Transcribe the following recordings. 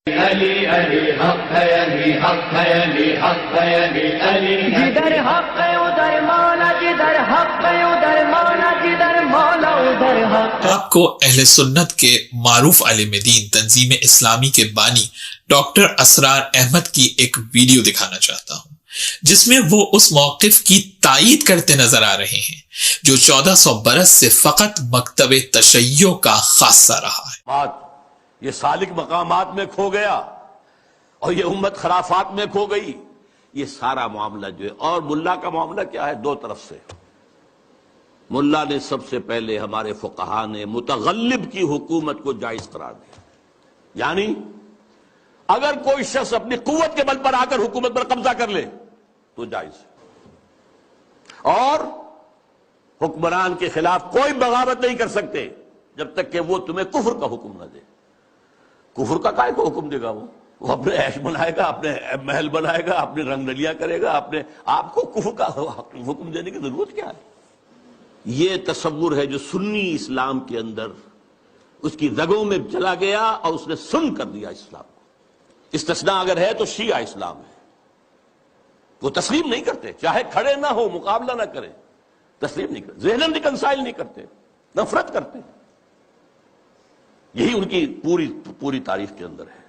علی علی حق ہے، علی حق ہے، علی حق ہے، علی علی جدھر حق ہے ادھر مولا، جدھر حق ہے ادھر مولا، جدھر مولا ادھر حق۔ آپ کو اہل سنت کے معروف عالم دین تنظیم اسلامی کے بانی ڈاکٹر اسرار احمد کی ایک ویڈیو دکھانا چاہتا ہوں، جس میں وہ اس موقف کی تائید کرتے نظر آ رہے ہیں جو 1400 برس سے فقط مکتب تشیع کا خاصہ رہا ہے۔ یہ سالک مقامات میں کھو گیا اور یہ امت خرافات میں کھو گئی، یہ سارا معاملہ جو ہے۔ اور ملا کا معاملہ کیا ہے؟ دو طرف سے۔ ملا نے سب سے پہلے، ہمارے فقہا نے متغلب کی حکومت کو جائز قرار دیا، یعنی اگر کوئی شخص اپنی قوت کے بل پر آ کر حکومت پر قبضہ کر لے تو جائز ہے، اور حکمران کے خلاف کوئی بغاوت نہیں کر سکتے جب تک کہ وہ تمہیں کفر کا حکم نہ دے۔ کفر کا کائے کو حکم دے گا؟ وہ اپنے عیش بنائے گا، اپنے محل بنائے گا، اپنے رنگ نلیاں کرے گا، آپ کو کفر کا حکم دینے کی ضرورت کیا ہے؟ یہ تصور ہے جو سنی اسلام کے اندر اس کی رگوں میں چلا گیا اور اس نے سن کر دیا اسلام کو۔ استثناء اگر ہے تو شیعہ اسلام ہے، وہ تسلیم نہیں کرتے، چاہے کھڑے نہ ہو، مقابلہ نہ کریں، تسلیم نہیں کرتے، ذہناً ریکنسائل نہیں کرتے، نفرت کرتے۔ یہی ان کی پوری تاریخ کے اندر ہے۔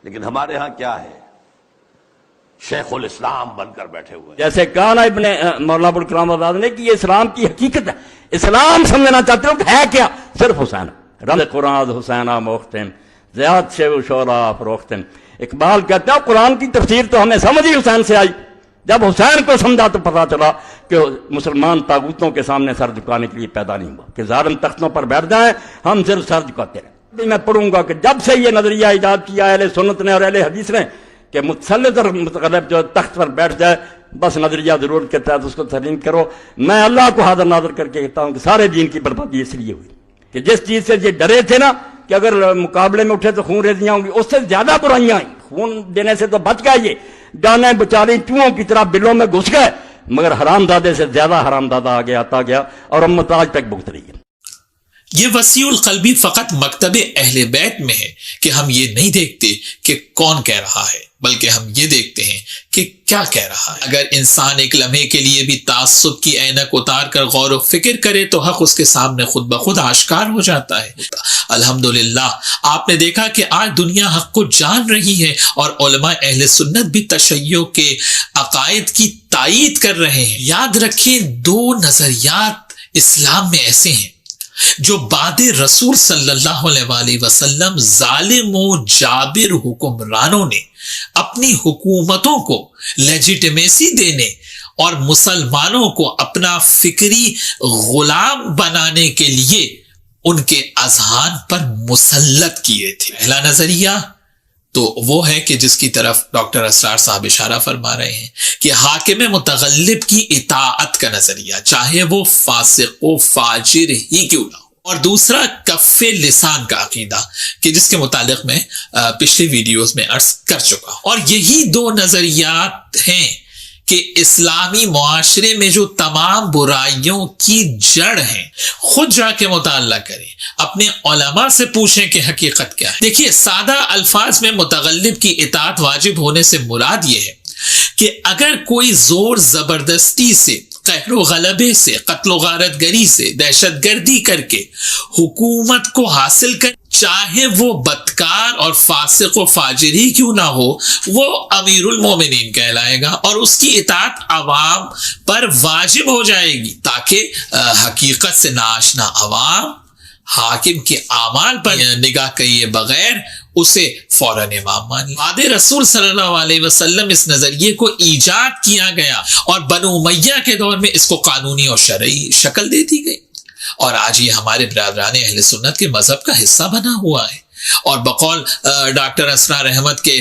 لیکن ہمارے ہاں کیا ہے؟ شیخ الاسلام بن کر بیٹھے ہوئے، جیسے کہا نا ابن مولانا ابوالکلام آزاد نے کہ یہ اسلام کی حقیقت ہے۔ اسلام سمجھنا چاہتے ہو کہ ہے کیا؟ صرف حسین، رمز قرآن حسینہ موختم زیاد شیو شورا فروختم۔ اقبال کہتا ہے قرآن کی تفسیر تو ہمیں سمجھ ہی حسین سے آئی، جب حسین کو سمجھا تو پتا چلا کہ مسلمان طاغوتوں کے سامنے سر جھکانے کے لیے پیدا نہیں ہوا کہ ظالم تختوں پر بیٹھ جائیں، ہم صرف سر جھکاتے رہیں۔ میں پڑھوں گا کہ جب سے یہ نظریہ ایجاد کیا اہل سنت نے اور اہل حدیث نے کہ متسلط اور متغلب جو تخت پر بیٹھ جائے، بس نظریہ ضرورت کے تحت اس کو تسلیم کرو۔ میں اللہ کو حاضر ناظر کر کے کہتا ہوں کہ سارے دین کی بربادی اس لیے ہوئی کہ جس چیز سے یہ ڈرے تھے نا کہ اگر مقابلے میں اٹھے تو خون ریزیاں ہوں گی، اس سے زیادہ برائیاں آئیں۔ خون دینے سے تو بچ گئے، یہ جانیں بچاری چوہوں کی طرح بلوں میں گھس گئے، مگر حرام دادے سے زیادہ حرام دادا آگے آتا گیا اور امت آج تک بھگت رہی ہے۔ یہ وسیع القلبی فقط مکتب اہل بیت میں ہے کہ ہم یہ نہیں دیکھتے کہ کون کہہ رہا ہے، بلکہ ہم یہ دیکھتے ہیں کہ کیا کہہ رہا ہے۔ اگر انسان ایک لمحے کے لیے بھی تعصب کی اینک اتار کر غور و فکر کرے تو حق اس کے سامنے خود بخود آشکار ہو جاتا ہے۔ الحمدللہ آپ نے دیکھا کہ آج دنیا حق کو جان رہی ہے اور علماء اہل سنت بھی تشیع کے عقائد کی تائید کر رہے ہیں۔ یاد رکھیں، دو نظریات اسلام میں ایسے ہیں جو بعد رسول صلی اللہ علیہ وآلہ وسلم ظالم و جابر حکمرانوں نے اپنی حکومتوں کو لیجیٹمیسی دینے اور مسلمانوں کو اپنا فکری غلام بنانے کے لیے ان کے اذہان پر مسلط کیے تھے۔ پہلا نظریہ تو وہ ہے کہ جس کی طرف ڈاکٹر اسرار صاحب اشارہ فرما رہے ہیں کہ حاکم متغلب کی اطاعت کا نظریہ، چاہے وہ فاسق و فاجر ہی کیوں نہ ہو۔ اور دوسرا کف لسان کا عقیدہ کہ جس کے متعلق میں پچھلی ویڈیوز میں عرض کر چکا ہوں۔ اور یہی دو نظریات ہیں کہ اسلامی معاشرے میں جو تمام برائیوں کی جڑ ہیں۔ خود جا کے مطالعہ کریں، اپنے علماء سے پوچھیں کہ حقیقت کیا ہے۔ دیکھیے، سادہ الفاظ میں متغلب کی اطاعت واجب ہونے سے مراد یہ ہے کہ اگر کوئی زور زبردستی سے، قہر و غلبے سے، قتل و غارت گری سے، دہشت گردی کر کے حکومت کو حاصل کر، چاہے وہ بدکار اور فاسق و فاجر ہی کیوں نہ ہو، وہ امیر المومنین کہلائے گا اور اس کی اطاعت عوام پر واجب ہو جائے گی، تاکہ حقیقت سے ناآشنا عوام حاکم کے اعمال پر نگاہ کیے بغیر اسے فوراً امام مان لیں۔ بعد رسول صلی اللہ علیہ وسلم اس نظریے کو ایجاد کیا گیا اور بنو امیہ کے دور میں اس کو قانونی اور شرعی شکل دے دی گئی، اور آج یہ ہمارے برادران اہل سنت کے مذہب کا حصہ بنا ہوا ہے۔ اور بقول ڈاکٹر اسرار احمد کے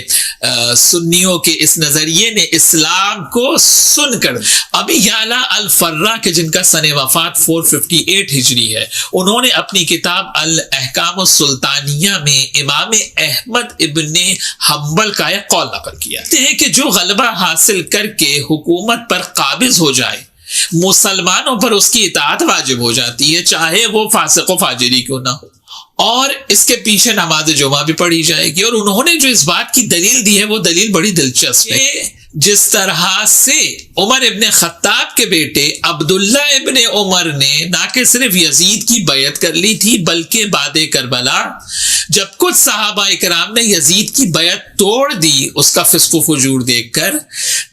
سنیوں کے اس نظریے نے اسلام کو سن کر ابھی یعلا الفرا کے جن کا سن وفات 458 ہجری ہے، انہوں نے اپنی کتاب الاحکام السلطانیہ میں امام احمد ابن حنبل کا ایک قول نقل کیا ہے کہ جو غلبہ حاصل کر کے حکومت پر قابض ہو جائے، مسلمانوں پر اس کی اطاعت واجب ہو جاتی ہے، چاہے وہ فاسق و فاجری کیوں نہ ہو۔ اور اس کے پیچھے نماز جمعہ بھی پڑھی جائے گی. اور انہوں نے جو اس بات کی دلیل دی ہے وہ دلیل بڑی دلچسپ ہے. جس طرح سے عمر ابن خطاب کے بیٹے عبداللہ ابن عمر نے نہ کہ صرف یزید کی بیعت کر لی تھی بلکہ بعد کربلا جب کچھ صحابہ اکرام نے یزید کی بیعت توڑ دی اس کا فسق و فجور دیکھ کر،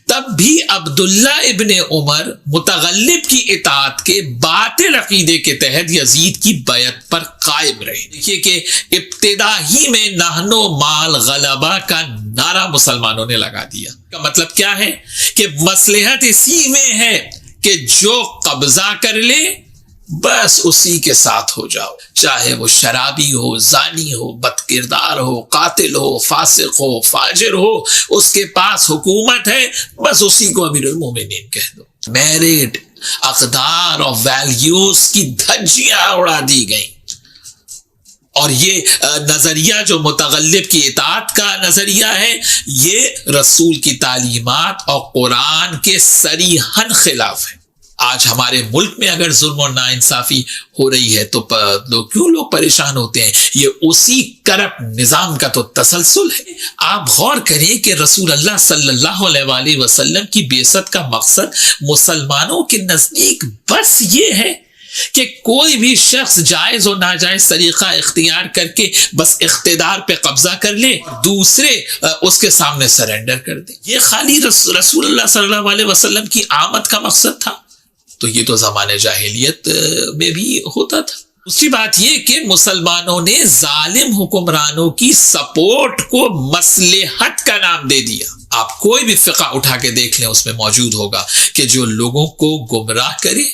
تب بھی عبداللہ ابن عمر متغلب کی اطاعت کے باطل عقیدے کے تحت یزید کی بیعت پر قائم رہے. دیکھیے کہ ابتدا ہی میں نحن مال غلبہ کا نعرہ مسلمانوں نے لگا دیا. کا مطلب کیا ہے کہ مصلحت اسی میں ہے کہ جو قبضہ کر لے بس اسی کے ساتھ ہو جاؤ، چاہے وہ شرابی ہو، زانی ہو، بد کردار ہو، قاتل ہو، فاسق ہو، فاجر ہو، اس کے پاس حکومت ہے بس اسی کو امیر المومنین کہہ دو. میرٹ، اقدار اور ویلیوز کی دھجیاں اڑا دی گئیں. اور یہ نظریہ جو متغلب کی اطاعت کا نظریہ ہے یہ رسول کی تعلیمات اور قرآن کے صریحاً خلاف ہے. آج ہمارے ملک میں اگر ظلم اور ناانصافی ہو رہی ہے تو کیوں لوگ پریشان ہوتے ہیں؟ یہ اسی کرپٹ نظام کا تو تسلسل ہے. آپ غور کریں کہ رسول اللہ صلی اللہ علیہ وآلہ وسلم کی بعثت کا مقصد مسلمانوں کے نزدیک بس یہ ہے کہ کوئی بھی شخص جائز اور ناجائز طریقہ اختیار کر کے بس اقتدار پہ قبضہ کر لے، دوسرے اس کے سامنے سرنڈر کر دے. یہ خالی رسول اللہ صلی اللہ علیہ وسلم کی آمد کا مقصد تھا؟ تو یہ تو زمانہ جاہلیت میں بھی ہوتا تھا. دوسری بات یہ کہ مسلمانوں نے ظالم حکمرانوں کی سپورٹ کو مصلحت کا نام دے دیا. آپ کوئی بھی فقہ اٹھا کے دیکھ لیں اس میں موجود ہوگا کہ جو لوگوں کو گمراہ کرے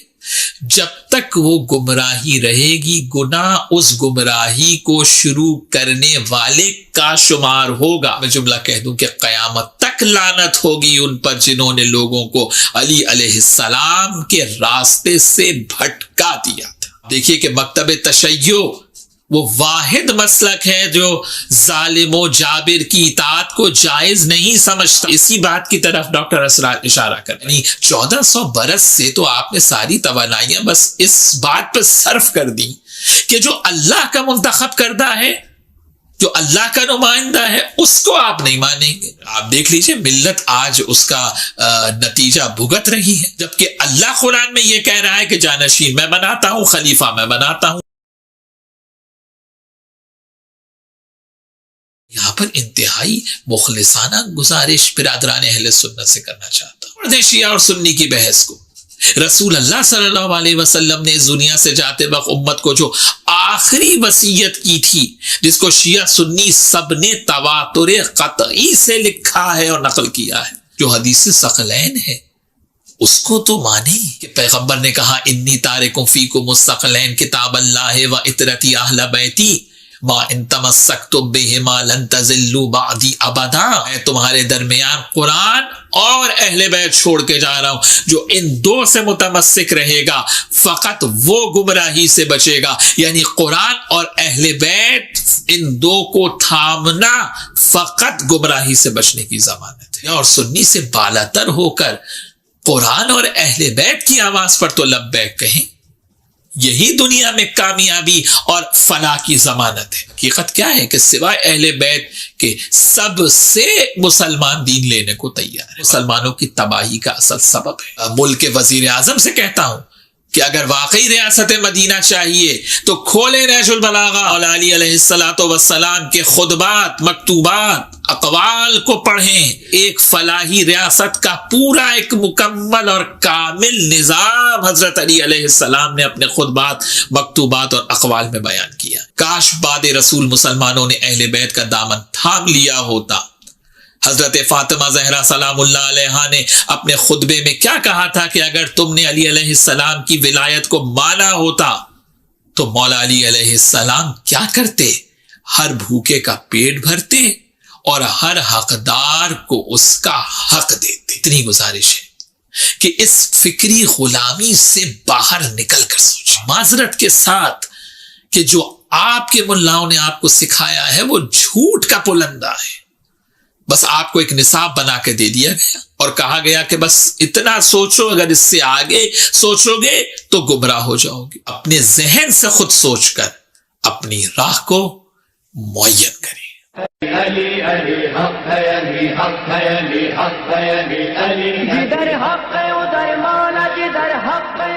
جب تک وہ گمراہی رہے گی گناہ اس گمراہی کو شروع کرنے والے کا شمار ہوگا. میں جملہ کہہ دوں کہ قیامت تک لعنت ہوگی ان پر جنہوں نے لوگوں کو علی علیہ السلام کے راستے سے بھٹکا دیا تھا. دیکھیے کہ مکتب تشیع وہ واحد مسلک ہے جو ظالم و جابر کی اطاعت کو جائز نہیں سمجھتا. اسی بات کی طرف ڈاکٹر اسرار اشارہ کر، یعنی 1400 برس سے تو آپ نے ساری توانائیاں بس اس بات پر صرف کر دی کہ جو اللہ کا منتخب کردہ ہے، جو اللہ کا نمائندہ ہے، اس کو آپ نہیں مانیں گے. آپ دیکھ لیجئے ملت آج اس کا نتیجہ بھگت رہی ہے، جبکہ اللہ قرآن میں یہ کہہ رہا ہے کہ جانشین میں بناتا ہوں، خلیفہ میں بناتا ہوں. یہاں پر انتہائی مخلصانہ گزارش برادران اہل سنت سے کرنا چاہتا ہوں. شیعہ اور سنی کی بحث کو رسول اللہ صلی اللہ علیہ وسلم نے اس دنیا سے جاتے وقت امت کو جو آخری وصیت کی تھی، جس کو شیعہ سنی سب نے تواتر قطعی سے لکھا ہے اور نقل کیا ہے، جو حدیث ثقلین ہے، اس کو تو مانیں کہ پیغمبر نے کہا انی تارکم فیکم الثقلین کتاب اللہ و اطرتی اہل بیتی ما ان تمسکتم بہما لن تضلوا بعدی ابدا. میں تمہارے درمیان قرآن اور اہل بیت چھوڑ کے جا رہا ہوں، جو ان دو سے متمسک رہے گا فقط وہ گمراہی سے بچے گا. یعنی قرآن اور اہل بیت، ان دو کو تھامنا فقط گمراہی سے بچنے کی ضمانت ہے. اور سنی سے بالاتر ہو کر قرآن اور اہل بیت کی آواز پر تو لبیک کہیں، یہی دنیا میں کامیابی اور فلاح کی ضمانت ہے. حقیقت کیا ہے کہ سوائے اہل بیت کے سب سے مسلمان دین لینے کو تیار ہے. مسلمانوں کی تباہی کا اصل سبب ہے. ملک کے وزیر اعظم سے کہتا ہوں کہ اگر واقعی ریاست مدینہ چاہیے تو کھولے نہج البلاغہ اور علی علیہ الصلوۃ والسلام کے خطبات، مکتوبات، اقوال کو پڑھیں. ایک فلاحی ریاست کا پورا ایک مکمل اور کامل نظام حضرت علی علیہ السلام نے اپنے خطبات، مکتوبات اور اقوال میں بیان کیا. کاش بعد رسول مسلمانوں نے اہل بیت کا دامن تھام لیا ہوتا. حضرت فاطمہ زہرا سلام اللہ علیہا نے اپنے خطبے میں کیا کہا تھا کہ اگر تم نے علی علیہ السلام کی ولایت کو مانا ہوتا تو مولا علی علیہ السلام کیا کرتے؟ ہر بھوکے کا پیٹ بھرتے اور ہر حقدار کو اس کا حق دیتے. اتنی گزارش ہے کہ اس فکری غلامی سے باہر نکل کر سوچیں. معذرت کے ساتھ کہ جو آپ کے ملاؤں نے آپ کو سکھایا ہے وہ جھوٹ کا پلندہ ہے. بس آپ کو ایک نصاب بنا کے دے دیا گیا اور کہا گیا کہ بس اتنا سوچو، اگر اس سے آگے سوچو گے تو گمراہ ہو جاؤ گے. اپنے ذہن سے خود سوچ کر اپنی راہ کو معین کریں. علی علی حق ہے علی حق ہے علی حق ہے علی علی جدھر حق ہے ادھر مولا جدھر حق ہے